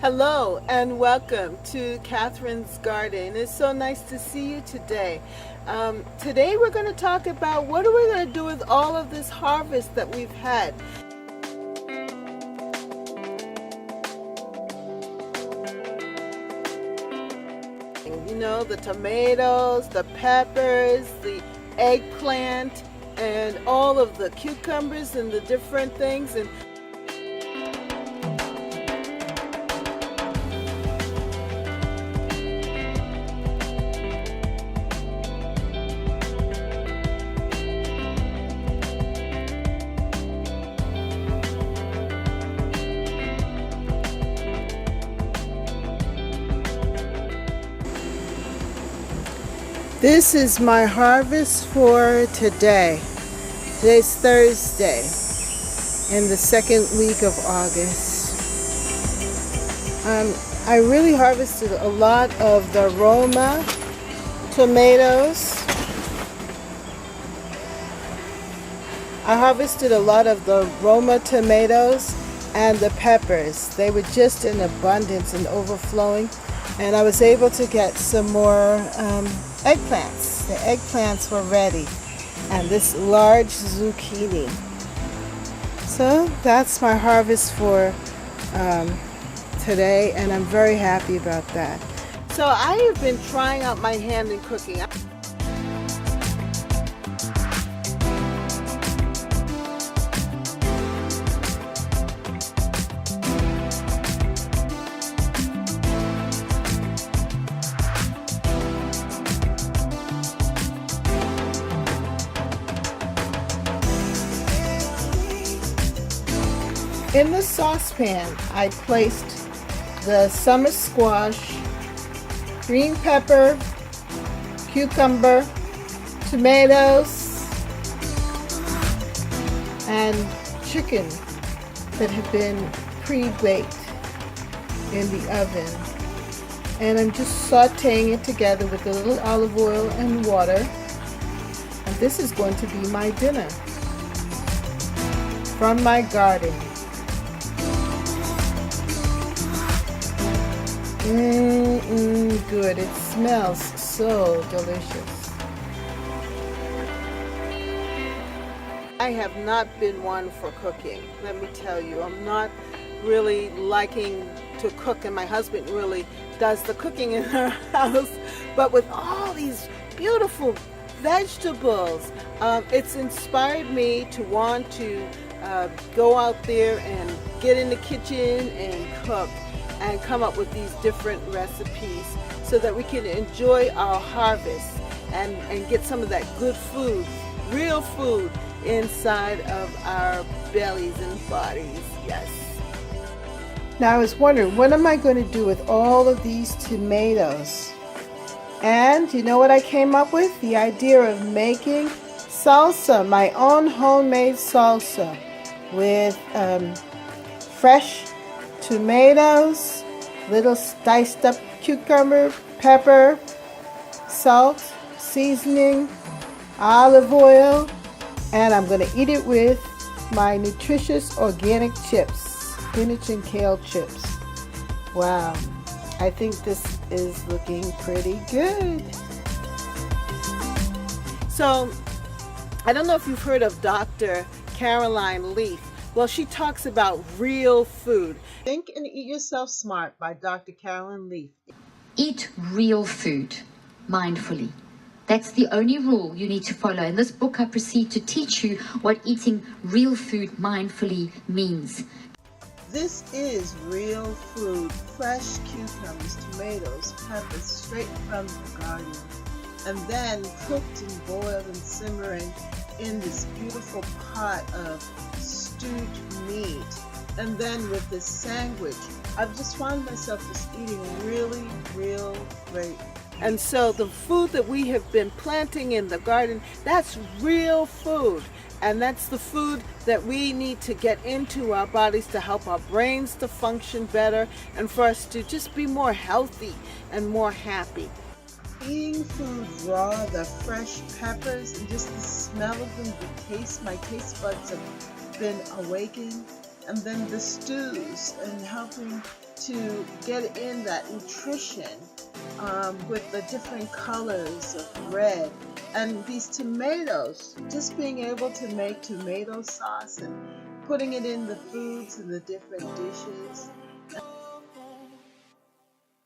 Hello and welcome to Catherine's Garden. It's so nice to see you today. Today we're going to talk about what are we going to do with all of this harvest that we've had. You know, the tomatoes, the peppers, the eggplant, and all of the cucumbers and the different things. And this is my harvest for today. Today's Thursday in the second week of August. I really harvested a lot of the Roma tomatoes. I harvested a lot of the Roma tomatoes and the peppers. They were just in abundance and overflowing. And I was able to get some more eggplants. The eggplants were ready. And this large zucchini. So that's my harvest for today, and I'm very happy about that. So I have been trying out my hand in cooking. In the saucepan, I placed the summer squash, green pepper, cucumber, tomatoes, and chicken that have been pre-baked in the oven. And I'm just sauteing it together with a little olive oil and water. And this is going to be my dinner from my garden. Good. It smells so delicious. I have not been one for cooking, let me tell you. I'm not really liking to cook, and my husband really does the cooking in our house. But with all these beautiful vegetables, it's inspired me to want to go out there and get in the kitchen and cook and come up with these different recipes so that we can enjoy our harvest and get some of that good food, real food, inside of our bellies and bodies. Yes. Now I was wondering, what am I going to do with all of these tomatoes? And you know what I came up with? The idea of making salsa, my own homemade salsa with fresh tomatoes, little diced up cucumber, pepper, salt, seasoning, olive oil, and I'm going to eat it with my nutritious organic chips, spinach and kale chips. Wow, I think this is looking pretty good. So, I don't know if you've heard of Dr. Caroline Leaf. Well, she talks about real food. Think and Eat Yourself Smart by Dr. Caroline Leaf. Eat real food mindfully. That's the only rule you need to follow. In this book, I proceed to teach you what eating real food mindfully means. This is real food. Fresh cucumbers, tomatoes, peppers, straight from the garden. And then cooked and boiled and simmering in this beautiful pot of stewed meat. And then with this sandwich, I've just found myself just eating really, real great. And so the food that we have been planting in the garden, that's real food. And that's the food that we need to get into our bodies to help our brains to function better and for us to just be more healthy and more happy. Eating food raw, the fresh peppers, and just the smell of them, the taste, my taste buds have been awakened. And then the stews and helping to get in that nutrition with the different colors of red. And these tomatoes, just being able to make tomato sauce and putting it in the foods and the different dishes.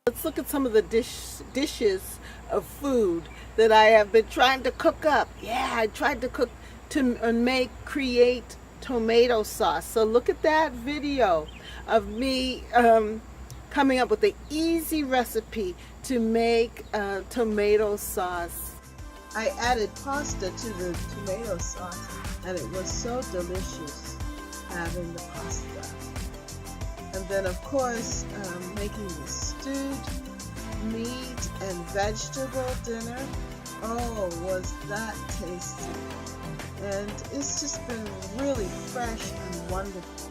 Let's look at some of the dishes of food that I have been trying to cook up. Yeah, I tried to cook to create tomato sauce. So look at that video of me coming up with the easy recipe to make tomato sauce. I added pasta to the tomato sauce, and it was so delicious having the pasta. And then, of course, making the stewed meat and vegetable dinner. Oh, was that tasty. And it's just been really fresh and wonderful.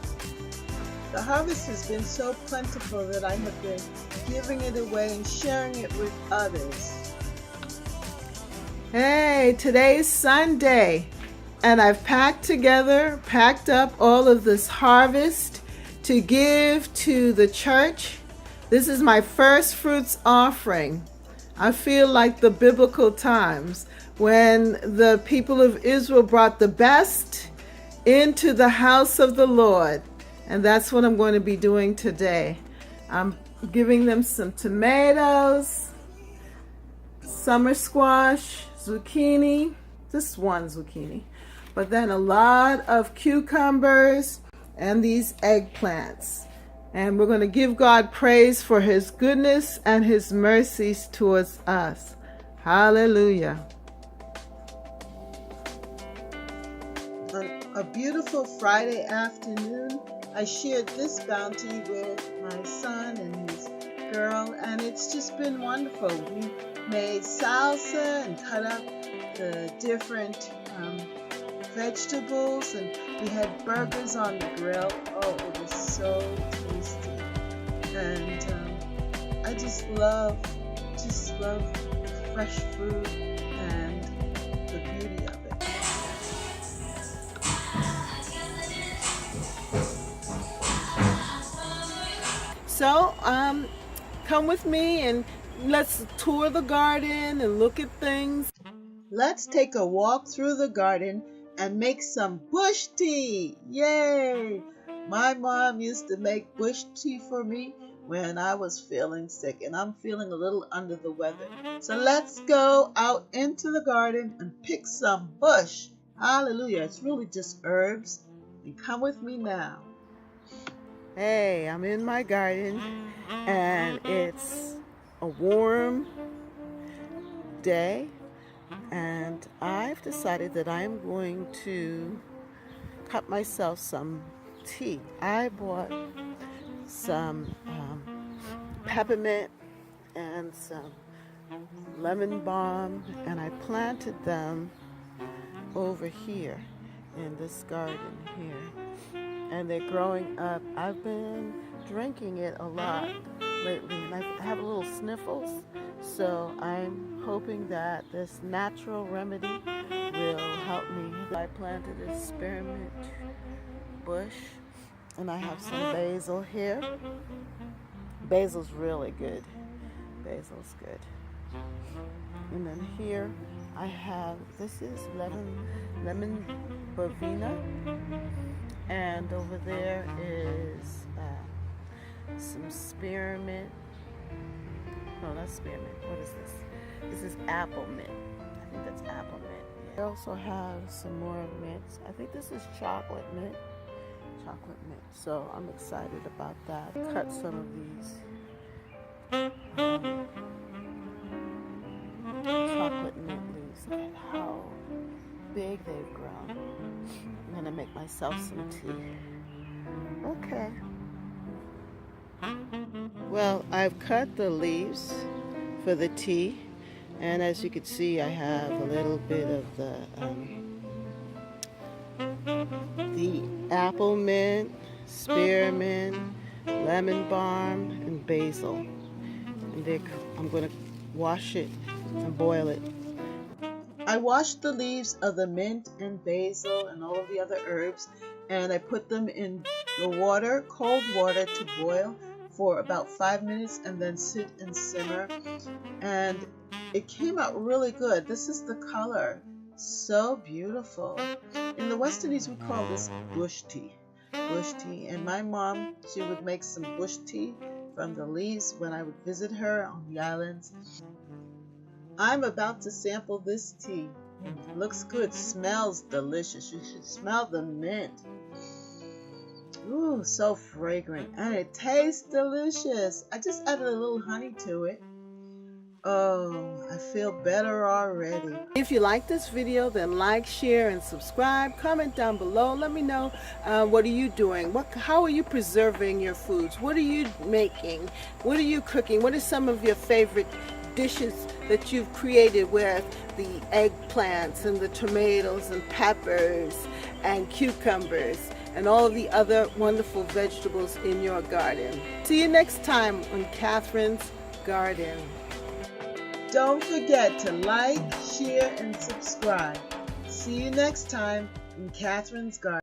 The harvest has been so plentiful that I have been giving it away and sharing it with others. Hey, today's Sunday, and I've packed up all of this harvest to give to the church. This is my first fruits offering. I feel like the biblical times when the people of Israel brought the best into the house of the Lord. And that's what I'm going to be doing today. I'm giving them some tomatoes, summer squash, zucchini, just one zucchini, but then a lot of cucumbers and these eggplants. And we're going to give God praise for his goodness and his mercies towards us. Hallelujah. On a beautiful Friday afternoon, I shared this bounty with my son and his girl, and it's just been wonderful. We made salsa and cut up the different vegetables, and we had burgers on the grill. Oh, it was so tasty. And I just love fresh food and the beauty of it. So come with me and let's tour the garden and look at things. Let's take a walk through the garden and make some bush tea. Yay! My mom used to make bush tea for me when I was feeling sick, and I'm feeling a little under the weather. So let's go out into the garden and pick some bush. Hallelujah. It's really just herbs. And come with me now. Hey, I'm in my garden, and it's a warm day, and I've decided that I'm going to cut myself some tea. I bought some peppermint and some lemon balm, and I planted them over here in this garden here, and they're growing up. I've been drinking it a lot lately, and I have a little sniffles, so I'm hoping that this natural remedy will help me. I planted a spearmint bush, and I have some basil here. Basil's really good. Basil's good. And then here I have, this is lemon verbena, and over there is some spearmint. No, not spearmint. What is this? This is apple mint. I think that's apple mint. Yeah. I also have some more mints. I think this is chocolate mint. Chocolate mint. So I'm excited about that. Cut some of these chocolate mint leaves. Look at how big they've grown. I'm gonna make myself some tea. Okay. Well, I've cut the leaves for the tea, and as you can see, I have a little bit of the apple mint, spearmint, lemon balm, and basil. And I'm going to wash it and boil it. I washed the leaves of the mint and basil and all of the other herbs, and I put them in the water, cold water, to boil for about 5 minutes and then sit and simmer, and it came out really good. This is the color, so beautiful. In the West Indies we call this bush tea. Bush tea. And my mom, she would make some bush tea from the leaves when I would visit her on the islands. I'm about to sample this tea. It looks good, smells delicious. You should smell the mint. Ooh, so fragrant, and it tastes delicious. I just added a little honey to it. Oh, I feel better already. If you like this video, then like, share, and subscribe. Comment down below. Let me know what are you doing? How are you preserving your foods? What are you making? What are you cooking? What are some of your favorite dishes that you've created with the eggplants and the tomatoes and peppers and cucumbers and all the other wonderful vegetables in your garden? See you next time on Catherine's Garden. Don't forget to like, share, and subscribe. See you next time in Catherine's Garden.